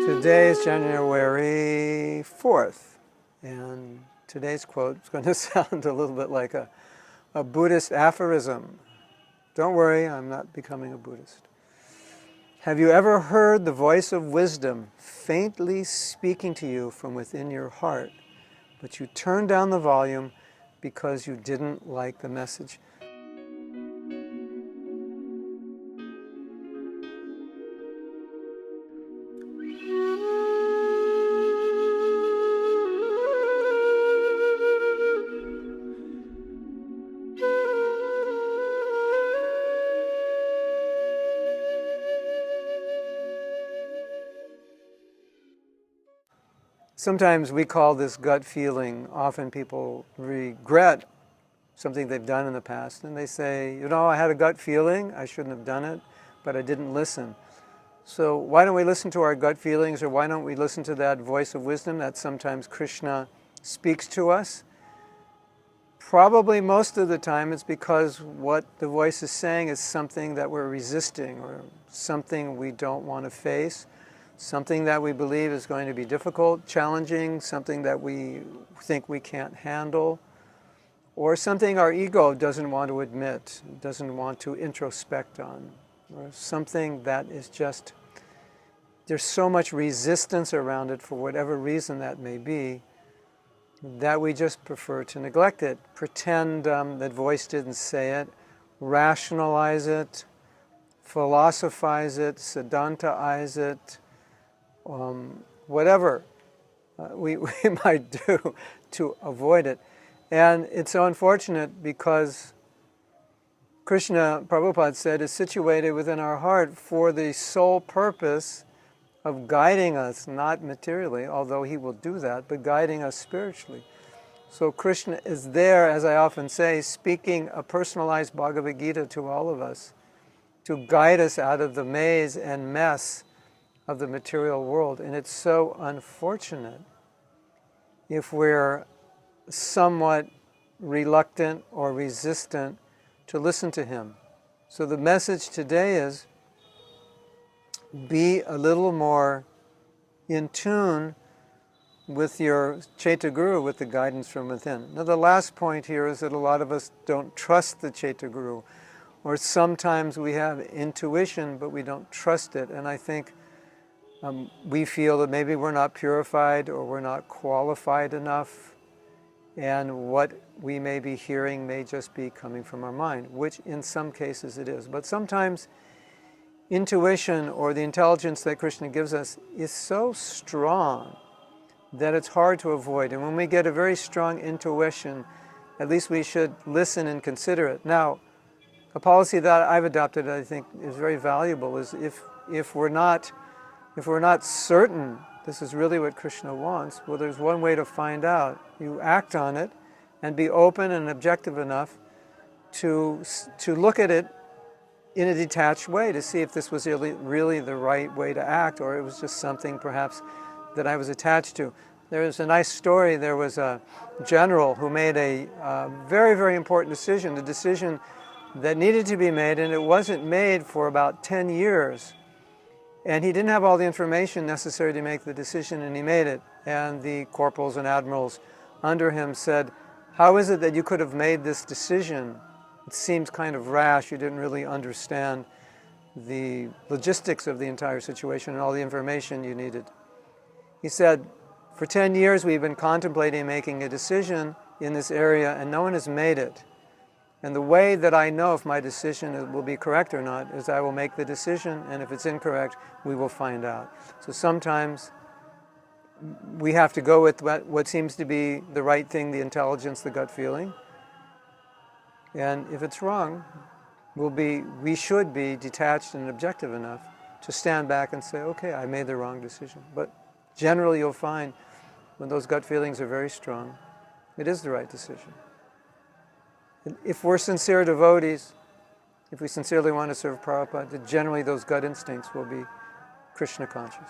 Today is January 4th, and today's quote is going to sound a little bit like a Buddhist aphorism. Don't worry, I'm not becoming a Buddhist. Have you ever heard the voice of wisdom faintly speaking to you from within your heart, but you turned down the volume because you didn't like the message? Sometimes we call this gut feeling. Often people regret something they've done in the past, and they say, you know, I had a gut feeling, I shouldn't have done it, but I didn't listen. So why don't we listen to our gut feelings, or why don't we listen to that voice of wisdom that sometimes Krishna speaks to us? Probably most of the time it's because what the voice is saying is something that we're resisting, or something we don't want to face, something that we believe is going to be difficult, challenging, something that we think we can't handle, or something our ego doesn't want to admit, doesn't want to introspect on, or something that is just, there's so much resistance around it for whatever reason that may be, that we just prefer to neglect it, pretend that voice didn't say it, rationalize it, philosophize it, Siddhantaize it, whatever we might do to avoid it. And it's so unfortunate because Krishna, Prabhupada said, is situated within our heart for the sole purpose of guiding us, not materially, although he will do that, but guiding us spiritually. So Krishna is there, as I often say, speaking a personalized Bhagavad Gita to all of us, to guide us out of the maze and mess of the material world. And it's so unfortunate if we're somewhat reluctant or resistant to listen to him. So the message today is, be a little more in tune with your Chaita Guru, with the guidance from within. Now the last point here is that a lot of us don't trust the Chaita Guru, or sometimes we have intuition but we don't trust it, and I think we feel that maybe we're not purified or we're not qualified enough, and what we may be hearing may just be coming from our mind, which in some cases it is. But sometimes intuition, or the intelligence that Krishna gives us, is so strong that it's hard to avoid. And when we get a very strong intuition, at least we should listen and consider it. Now, a policy that I've adopted, I think, is very valuable, is if we're not certain this is really what Krishna wants, well, there's one way to find out. You act on it and be open and objective enough to look at it in a detached way, to see if this was really the right way to act, or it was just something perhaps that I was attached to. There was a nice story. There was a general who made a very, very important decision, a decision that needed to be made, and it wasn't made for about 10 years. And he didn't have all the information necessary to make the decision, and he made it. And the corporals and admirals under him said, how is it that you could have made this decision? It seems kind of rash. You didn't really understand the logistics of the entire situation and all the information you needed. He said, for 10 years we've been contemplating making a decision in this area, and no one has made it. And the way that I know if my decision will be correct or not is I will make the decision, and if it's incorrect, we will find out. So sometimes we have to go with what seems to be the right thing, the intelligence, the gut feeling. And if it's wrong, we should be detached and objective enough to stand back and say, okay, I made the wrong decision. But generally you'll find when those gut feelings are very strong, it is the right decision. If we're sincere devotees, if we sincerely want to serve Prabhupada, then generally those gut instincts will be Krishna conscious.